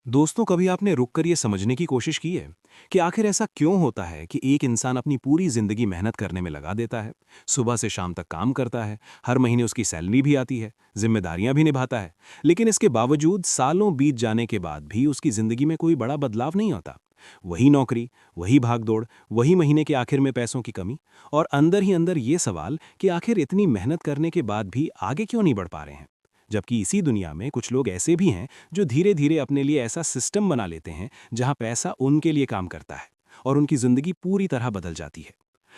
दोस्तों, कभी आपने रुक कर ये समझने की कोशिश की है कि आखिर ऐसा क्यों होता है कि एक इंसान अपनी पूरी जिंदगी मेहनत करने में लगा देता है, सुबह से शाम तक काम करता है, हर महीने उसकी सैलरी भी आती है, जिम्मेदारियां भी निभाता है, लेकिन इसके बावजूद सालों बीत जाने के बाद भी उसकी जिंदगी में कोई बड़ा बदलाव नहीं होता। वही नौकरी, वही भागदौड़, वही महीने के आखिर में पैसों की कमी, और अंदर ही अंदर ये सवाल कि आखिर इतनी मेहनत करने के बाद भी आगे क्यों नहीं बढ़ पा रहे हैं। जबकि इसी दुनिया में कुछ लोग ऐसे भी हैं जो धीरे धीरे अपने लिए ऐसा सिस्टम बना लेते हैं जहां पैसा उनके लिए काम करता है और उनकी जिंदगी पूरी तरह बदल जाती है।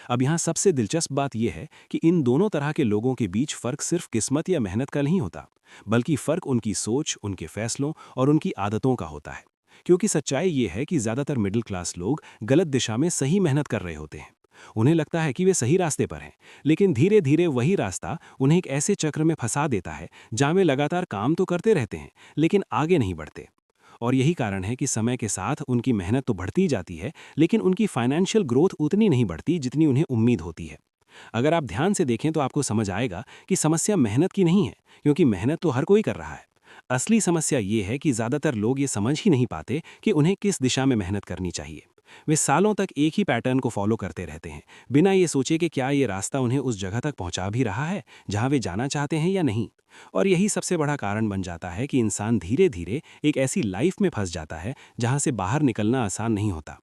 अब यहाँ सबसे दिलचस्प बात यह है कि इन दोनों तरह के लोगों के बीच फर्क सिर्फ किस्मत या मेहनत का नहीं होता, बल्कि फर्क उनकी सोच, उनके फैसलों और उनकी आदतों का होता है। क्योंकि सच्चाई ये है कि ज्यादातर मिडिल क्लास लोग गलत दिशा में सही मेहनत कर रहे होते हैं। उन्हें लगता है कि वे सही रास्ते पर हैं, लेकिन धीरे धीरे वही रास्ता उन्हें एक ऐसे चक्र में फंसा देता है जहां वे लगातार काम तो करते रहते हैं लेकिन आगे नहीं बढ़ते। और यही कारण है कि समय के साथ उनकी मेहनत तो बढ़ती जाती है, लेकिन उनकी फाइनेंशियल ग्रोथ उतनी नहीं बढ़ती जितनी उन्हें उम्मीद होती है। अगर आप ध्यान से देखें तो आपको समझ आएगा कि समस्या मेहनत की नहीं है, क्योंकि मेहनत तो हर कोई कर रहा है। असली समस्या ये है कि ज्यादातर लोग ये समझ ही नहीं पाते कि उन्हें किस दिशा में मेहनत करनी चाहिए। वे सालों तक एक ही पैटर्न को फॉलो करते रहते हैं, बिना ये सोचे कि क्या ये रास्ता उन्हें उस जगह तक पहुंचा भी रहा है जहां वे जाना चाहते हैं या नहीं। और यही सबसे बड़ा कारण बन जाता है कि इंसान धीरे धीरे एक ऐसी लाइफ में फंस जाता है जहां से बाहर निकलना आसान नहीं होता।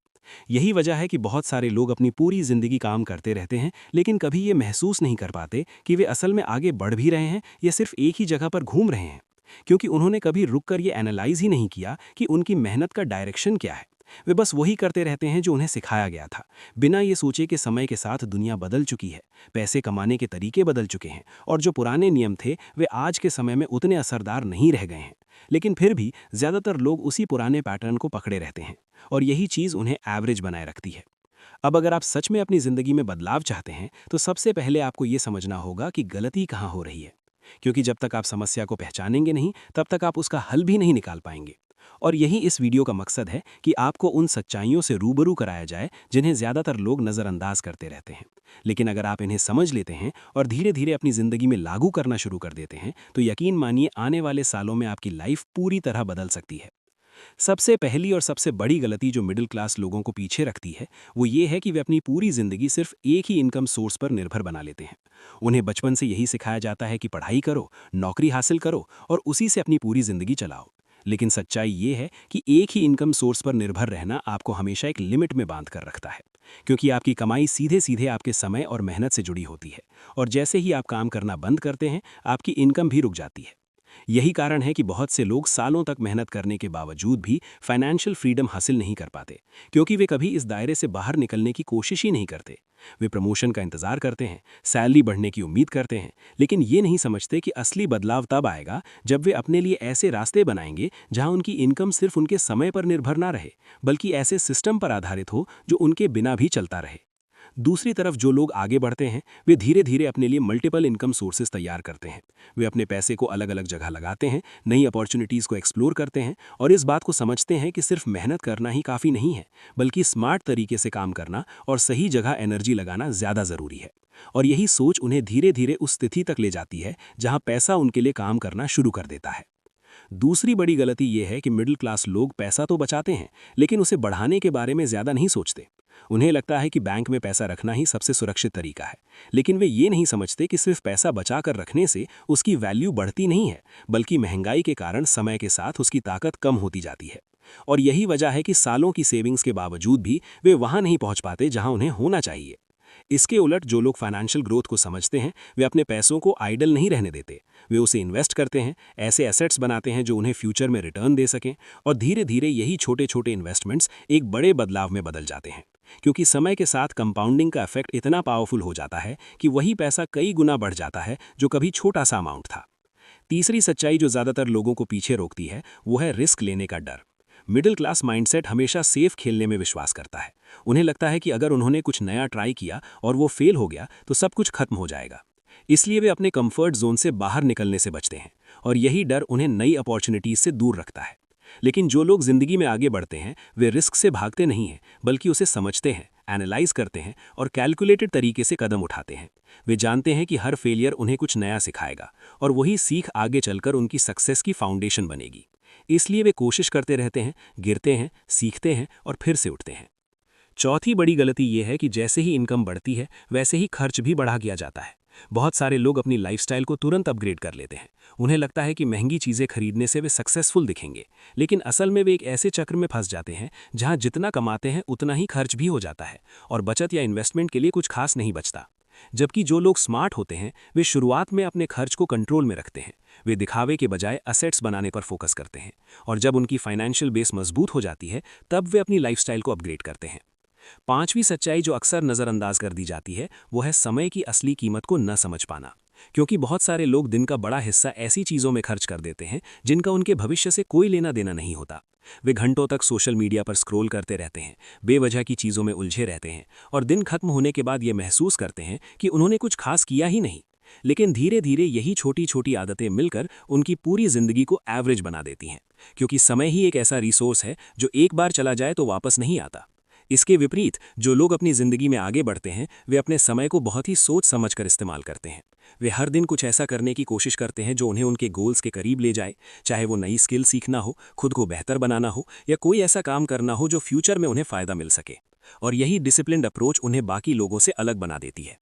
यही वजह है कि बहुत सारे लोग अपनी पूरी जिंदगी काम करते रहते हैं, लेकिन कभी ये महसूस नहीं कर पाते कि वे असल में आगे बढ़ भी रहे हैं या सिर्फ एक ही जगह पर घूम रहे हैं। क्योंकि उन्होंने कभी रुक कर ये एनालाइज ही नहीं किया कि उनकी मेहनत का डायरेक्शन क्या है। वे बस वही करते रहते हैं जो उन्हें सिखाया गया था, बिना ये सोचे कि समय के साथ दुनिया बदल चुकी है, पैसे कमाने के तरीके बदल चुके हैं, और जो पुराने नियम थे वे आज के समय में उतने असरदार नहीं रह गए हैं। लेकिन फिर भी ज्यादातर लोग उसी पुराने पैटर्न को पकड़े रहते हैं, और यही चीज उन्हें एवरेज बनाए रखती है। अब अगर आप सच में अपनी जिंदगी में बदलाव चाहते हैं तो सबसे पहले आपको ये समझना होगा कि गलती कहाँ हो रही है। क्योंकि जब तक आप समस्या को पहचानेंगे नहीं, तब तक आप उसका हल भी नहीं निकाल पाएंगे। और यही इस वीडियो का मकसद है कि आपको उन सच्चाइयों से रूबरू कराया जाए जिन्हें ज्यादातर लोग नजरअंदाज करते रहते हैं। लेकिन अगर आप इन्हें समझ लेते हैं और धीरे धीरे अपनी जिंदगी में लागू करना शुरू कर देते हैं, तो यकीन मानिए आने वाले सालों में आपकी लाइफ पूरी तरह बदल सकती है। सबसे पहली और सबसे बड़ी गलती जो मिडिल क्लास लोगों को पीछे रखती है, वो ये है कि वे अपनी पूरी जिंदगी सिर्फ एक ही इनकम सोर्स पर निर्भर बना लेते हैं। उन्हें बचपन से यही सिखाया जाता है कि पढ़ाई करो, नौकरी हासिल करो और उसी से अपनी पूरी जिंदगी चलाओ। लेकिन सच्चाई ये है कि एक ही इनकम सोर्स पर निर्भर रहना आपको हमेशा एक लिमिट में बांध कर रखता है। क्योंकि आपकी कमाई सीधे सीधे आपके समय और मेहनत से जुड़ी होती है, और जैसे ही आप काम करना बंद करते हैं, आपकी इनकम भी रुक जाती है। यही कारण है कि बहुत से लोग सालों तक मेहनत करने के बावजूद भी फाइनेंशियल फ्रीडम हासिल नहीं कर पाते, क्योंकि वे कभी इस दायरे से बाहर निकलने की कोशिश ही नहीं करते। वे प्रमोशन का इंतजार करते हैं, सैलरी बढ़ने की उम्मीद करते हैं, लेकिन ये नहीं समझते कि असली बदलाव तब आएगा जब वे अपने लिए ऐसे रास्ते बनाएंगे जहां उनकी इनकम सिर्फ उनके समय पर निर्भर ना रहे, बल्कि ऐसे सिस्टम पर आधारित हो जो उनके बिना भी चलता रहे। दूसरी तरफ जो लोग आगे बढ़ते हैं, वे धीरे धीरे अपने लिए मल्टीपल इनकम सोर्सेज तैयार करते हैं। वे अपने पैसे को अलग अलग जगह लगाते हैं, नई अपॉर्चुनिटीज़ को एक्सप्लोर करते हैं, और इस बात को समझते हैं कि सिर्फ मेहनत करना ही काफ़ी नहीं है, बल्कि स्मार्ट तरीके से काम करना और सही जगह एनर्जी लगाना ज़्यादा ज़रूरी है। और यही सोच उन्हें धीरे धीरे उस स्थिति तक ले जाती है जहां पैसा उनके लिए काम करना शुरू कर देता है। दूसरी बड़ी गलती यह है कि मिडिल क्लास लोग पैसा तो बचाते हैं, लेकिन उसे बढ़ाने के बारे में ज़्यादा नहीं सोचते। उन्हें लगता है कि बैंक में पैसा रखना ही सबसे सुरक्षित तरीका है, लेकिन वे ये नहीं समझते कि सिर्फ पैसा बचा कर रखने से उसकी वैल्यू बढ़ती नहीं है, बल्कि महंगाई के कारण समय के साथ उसकी ताकत कम होती जाती है। और यही वजह है कि सालों की सेविंग्स के बावजूद भी वे वहां नहीं पहुंच पाते जहां उन्हें होना चाहिए। इसके उलट जो लोग फाइनेंशियल ग्रोथ को समझते हैं, वे अपने पैसों को आइडल नहीं रहने देते। वे उसे इन्वेस्ट करते हैं, ऐसे एसेट्स बनाते हैं जो उन्हें फ्यूचर में रिटर्न दे सकें, और धीरे धीरे यही छोटे छोटे इन्वेस्टमेंट्स एक बड़े बदलाव में बदल जाते हैं। क्योंकि समय के साथ कंपाउंडिंग का इफेक्ट इतना पावरफुल हो जाता है कि वही पैसा कई गुना बढ़ जाता है जो कभी छोटा सा अमाउंट था। तीसरी सच्चाई जो ज़्यादातर लोगों को पीछे रोकती है, वो है रिस्क लेने का डर। मिडिल क्लास माइंडसेट हमेशा सेफ खेलने में विश्वास करता है। उन्हें लगता है कि अगर उन्होंने कुछ नया ट्राई किया और वो फेल हो गया तो सब कुछ खत्म हो जाएगा। इसलिए वे अपने कंफर्ट जोन से बाहर निकलने से बचते हैं, और यही डर उन्हें नई अपॉर्चुनिटीज से दूर रखता है। लेकिन जो लोग जिंदगी में आगे बढ़ते हैं, वे रिस्क से भागते नहीं हैं, बल्कि उसे समझते हैं, एनालाइज करते हैं और कैलकुलेटेड तरीके से कदम उठाते हैं। वे जानते हैं कि हर फेलियर उन्हें कुछ नया सिखाएगा, और वही सीख आगे चलकर उनकी सक्सेस की फाउंडेशन बनेगी। इसलिए वे कोशिश करते रहते हैं, गिरते हैं, सीखते हैं और फिर से उठते हैं। चौथी बड़ी गलती यह है कि जैसे ही इनकम बढ़ती है वैसे ही खर्च भी बढ़ा दिया जाता है। बहुत सारे लोग अपनी लाइफस्टाइल को तुरंत अपग्रेड कर लेते हैं। उन्हें लगता है कि महंगी चीज़ें खरीदने से वे सक्सेसफुल दिखेंगे, लेकिन असल में वे एक ऐसे चक्र में फंस जाते हैं जहां जितना कमाते हैं उतना ही खर्च भी हो जाता है और बचत या इन्वेस्टमेंट के लिए कुछ खास नहीं बचता। जबकि जो लोग स्मार्ट होते हैं वे शुरुआत में अपने खर्च को कंट्रोल में रखते हैं। वे दिखावे के बजाय असेट्स बनाने पर फोकस करते हैं और जब उनकी फाइनेंशियल बेस मजबूत हो जाती है तब वे अपनी लाइफस्टाइल को अपग्रेड करते हैं। पांचवी सच्चाई जो अक्सर नज़रअंदाज कर दी जाती है वो है समय की असली कीमत को न समझ पाना। क्योंकि बहुत सारे लोग दिन का बड़ा हिस्सा ऐसी चीज़ों में खर्च कर देते हैं जिनका उनके भविष्य से कोई लेना देना नहीं होता। वे घंटों तक सोशल मीडिया पर स्क्रॉल करते रहते हैं, बेवजह की चीज़ों में उलझे रहते हैं और दिन खत्म होने के बाद ये महसूस करते हैं कि उन्होंने कुछ खास किया ही नहीं। लेकिन धीरे धीरे यही छोटी छोटी आदतें मिलकर उनकी पूरी जिंदगी को एवरेज बना देती हैं, क्योंकि समय ही एक ऐसा रिसोर्स है जो एक बार चला जाए तो वापस नहीं आता। इसके विपरीत जो लोग अपनी ज़िंदगी में आगे बढ़ते हैं वे अपने समय को बहुत ही सोच समझकर इस्तेमाल करते हैं। वे हर दिन कुछ ऐसा करने की कोशिश करते हैं जो उन्हें उनके गोल्स के करीब ले जाए, चाहे वो नई स्किल सीखना हो, खुद को बेहतर बनाना हो या कोई ऐसा काम करना हो जो फ्यूचर में उन्हें फ़ायदा मिल सके। और यही डिसिप्लिन्ड अप्रोच उन्हें बाकी लोगों से अलग बना देती है।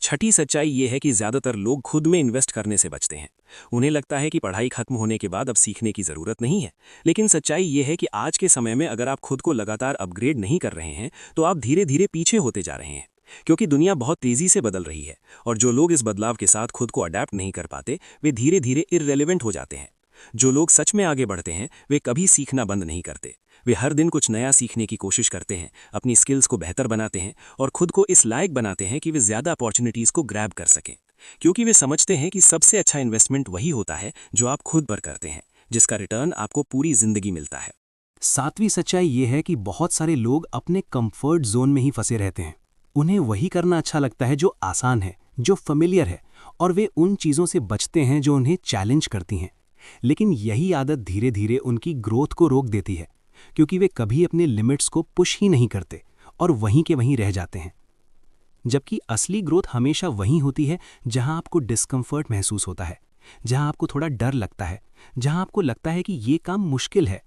छठी सच्चाई ये है कि ज़्यादातर लोग खुद में इन्वेस्ट करने से बचते हैं। उन्हें लगता है कि पढ़ाई खत्म होने के बाद अब सीखने की ज़रूरत नहीं है, लेकिन सच्चाई ये है कि आज के समय में अगर आप खुद को लगातार अपग्रेड नहीं कर रहे हैं तो आप धीरे धीरे पीछे होते जा रहे हैं, क्योंकि दुनिया बहुत तेज़ी से बदल रही है और जो लोग इस बदलाव के साथ खुद को अडेप्ट नहीं कर पाते वे धीरे धीरे इररेलेवेंट हो जाते हैं। जो लोग सच में आगे बढ़ते हैं वे कभी सीखना बंद नहीं करते। वे हर दिन कुछ नया सीखने की कोशिश करते हैं, अपनी स्किल्स को बेहतर बनाते हैं और खुद को इस लायक बनाते हैं कि वे ज़्यादा अपॉर्चुनिटीज़ को ग्रैब कर सकें, क्योंकि वे समझते हैं कि सबसे अच्छा इन्वेस्टमेंट वही होता है जो आप खुद पर करते हैं, जिसका रिटर्न आपको पूरी ज़िंदगी मिलता है। सातवीं सच्चाई ये है कि बहुत सारे लोग अपने कंफर्ट जोन में ही फंसे रहते हैं। उन्हें वही करना अच्छा लगता है जो आसान है, जो फेमिलियर है, और वे उन चीज़ों से बचते हैं जो उन्हें चैलेंज करती हैं। लेकिन यही आदत धीरे धीरे उनकी ग्रोथ को रोक देती है, क्योंकि वे कभी अपने लिमिट्स को पुश ही नहीं करते और वहीं के वहीं रह जाते हैं। जबकि असली ग्रोथ हमेशा वहीं होती है जहां आपको डिस्कम्फर्ट महसूस होता है, जहां आपको थोड़ा डर लगता है, जहां आपको लगता है कि ये काम मुश्किल है।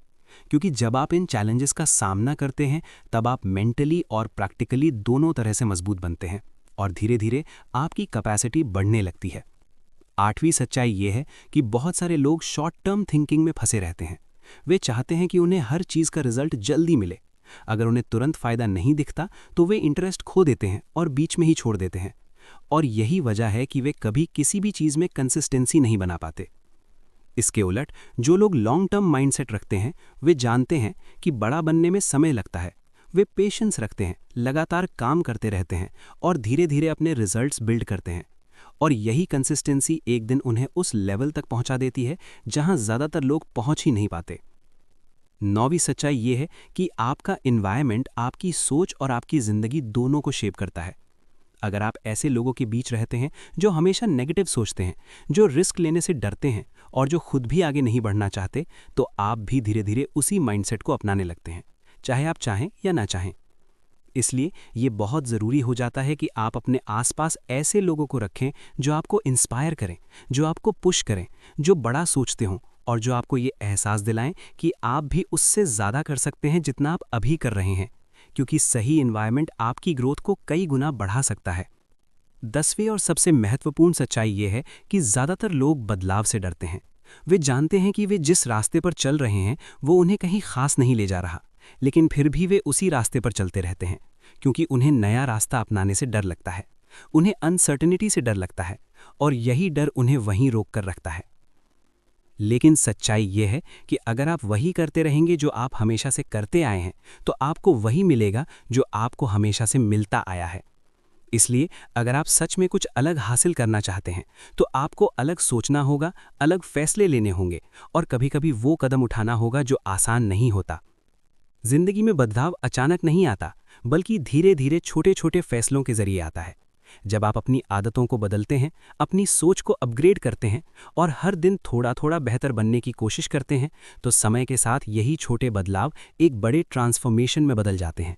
क्योंकि जब आप इन चैलेंजेस का सामना करते हैं तब आप मेंटली और प्रैक्टिकली दोनों तरह से मजबूत बनते हैं और धीरे धीरे आपकी कैपेसिटी बढ़ने लगती है। आठवीं सच्चाई ये है कि बहुत सारे लोग शॉर्ट टर्म थिंकिंग में फंसे रहते हैं। वे चाहते हैं कि उन्हें हर चीज़ का रिजल्ट जल्दी मिले। अगर उन्हें तुरंत फ़ायदा नहीं दिखता तो वे इंटरेस्ट खो देते हैं और बीच में ही छोड़ देते हैं। और यही वजह है कि वे कभी किसी भी चीज़ में कंसिस्टेंसी नहीं बना पाते। इसके उलट जो लोग लॉन्ग टर्म माइंडसेट रखते हैं वे जानते हैं कि बड़ा बनने में समय लगता है। वे पेशेंस रखते हैं, लगातार काम करते रहते हैं और धीरे धीरे अपने रिजल्ट्स बिल्ड करते हैं। और यही कंसिस्टेंसी एक दिन उन्हें उस लेवल तक पहुंचा देती है जहां ज़्यादातर लोग पहुंच ही नहीं पाते। नौवीं सच्चाई ये है कि आपका एनवायरनमेंट आपकी सोच और आपकी ज़िंदगी दोनों को शेप करता है। अगर आप ऐसे लोगों के बीच रहते हैं जो हमेशा नेगेटिव सोचते हैं, जो रिस्क लेने से डरते हैं और जो खुद भी आगे नहीं बढ़ना चाहते, तो आप भी धीरे धीरे उसी माइंडसेट को अपनाने लगते हैं, चाहे आप चाहें या ना चाहें। इसलिए ये बहुत ज़रूरी हो जाता है कि आप अपने आसपास ऐसे लोगों को रखें जो आपको इंस्पायर करें, जो आपको पुश करें, जो बड़ा सोचते हों और जो आपको ये एहसास दिलाएं कि आप भी उससे ज़्यादा कर सकते हैं जितना आप अभी कर रहे हैं, क्योंकि सही एनवायरनमेंट आपकी ग्रोथ को कई गुना बढ़ा सकता है। 10वीं और सबसे महत्वपूर्ण सच्चाई ये है कि ज़्यादातर लोग बदलाव से डरते हैं। वे जानते हैं कि वे जिस रास्ते पर चल रहे हैं वो उन्हें कहीं खास नहीं ले जा रहा, लेकिन फिर भी वे उसी रास्ते पर चलते रहते हैं, क्योंकि उन्हें नया रास्ता अपनाने से डर लगता है, उन्हें अनसर्टेनिटी से डर लगता है और यही डर उन्हें वहीं रोक कर रखता है। लेकिन सच्चाई ये है कि अगर आप वही करते रहेंगे जो आप हमेशा से करते आए हैं, तो आपको वही मिलेगा जो आपको हमेशा से मिलता आया है। इसलिए अगर आप सच में कुछ अलग हासिल करना चाहते हैं तो आपको अलग सोचना होगा, अलग फैसले लेने होंगे और कभी-कभी वो कदम उठाना होगा जो आसान नहीं होता। जिंदगी में बदलाव अचानक नहीं आता, बल्कि धीरे धीरे छोटे छोटे फैसलों के जरिए आता है। जब आप अपनी आदतों को बदलते हैं, अपनी सोच को अपग्रेड करते हैं और हर दिन थोड़ा थोड़ा बेहतर बनने की कोशिश करते हैं, तो समय के साथ यही छोटे बदलाव एक बड़े ट्रांसफॉर्मेशन में बदल जाते हैं।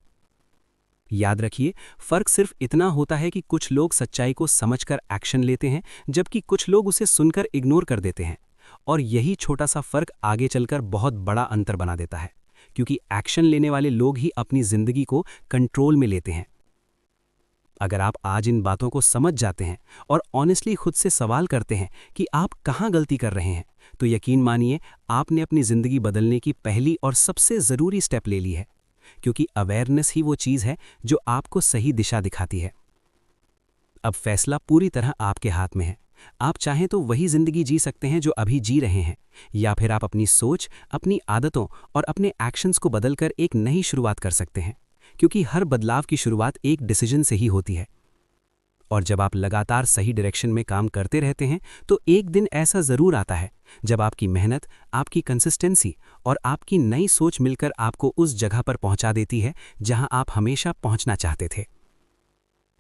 याद रखिए, फर्क सिर्फ इतना होता है कि कुछ लोग सच्चाई को समझकर एक्शन लेते हैं, जबकि कुछ लोग उसे सुनकर इग्नोर कर देते हैं। और यही छोटा सा फर्क आगे चलकर बहुत बड़ा अंतर बना देता है, क्योंकि एक्शन लेने वाले लोग ही अपनी जिंदगी को कंट्रोल में लेते हैं। अगर आप आज इन बातों को समझ जाते हैं और ऑनेस्टली खुद से सवाल करते हैं कि आप कहाँ गलती कर रहे हैं, तो यकीन मानिए आपने अपनी जिंदगी बदलने की पहली और सबसे ज़रूरी स्टेप ले ली है, क्योंकि अवेयरनेस ही वो चीज़ है जो आपको सही दिशा दिखाती है। अब फैसला पूरी तरह आपके हाथ में है। आप चाहें तो वही जिंदगी जी सकते हैं जो अभी जी रहे हैं, या फिर आप अपनी सोच, अपनी आदतों और अपने एक्शंस को बदलकर एक नई शुरुआत कर सकते हैं, क्योंकि हर बदलाव की शुरुआत एक डिसीजन से ही होती है। और जब आप लगातार सही डायरेक्शन में काम करते रहते हैं, तो एक दिन ऐसा ज़रूर आता है जब आपकी मेहनत, आपकी कंसिस्टेंसी और आपकी नई सोच मिलकर आपको उस जगह पर पहुंचा देती है जहां आप हमेशा पहुंचना चाहते थे।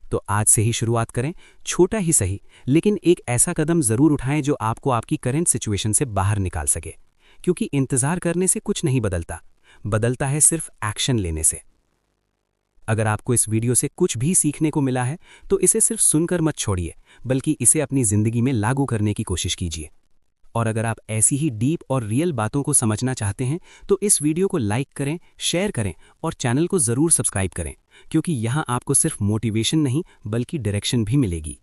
तो आज से ही शुरुआत करें, छोटा ही सही, लेकिन एक ऐसा कदम ज़रूर उठाएं जो आपको आपकी करंट सिचुएशन से बाहर निकाल सके, क्योंकि इंतज़ार करने से कुछ नहीं बदलता है सिर्फ एक्शन लेने से। अगर आपको इस वीडियो से कुछ भी सीखने को मिला है, तो इसे सिर्फ सुनकर मत छोड़िए, बल्कि इसे अपनी ज़िंदगी में लागू करने की कोशिश कीजिए। और अगर आप ऐसी ही डीप और रियल बातों को समझना चाहते हैं, तो इस वीडियो को लाइक करें, शेयर करें और चैनल को ज़रूर सब्सक्राइब करें, क्योंकि यहाँ आपको सिर्फ मोटिवेशन नहीं बल्कि डायरेक्शन भी मिलेगी।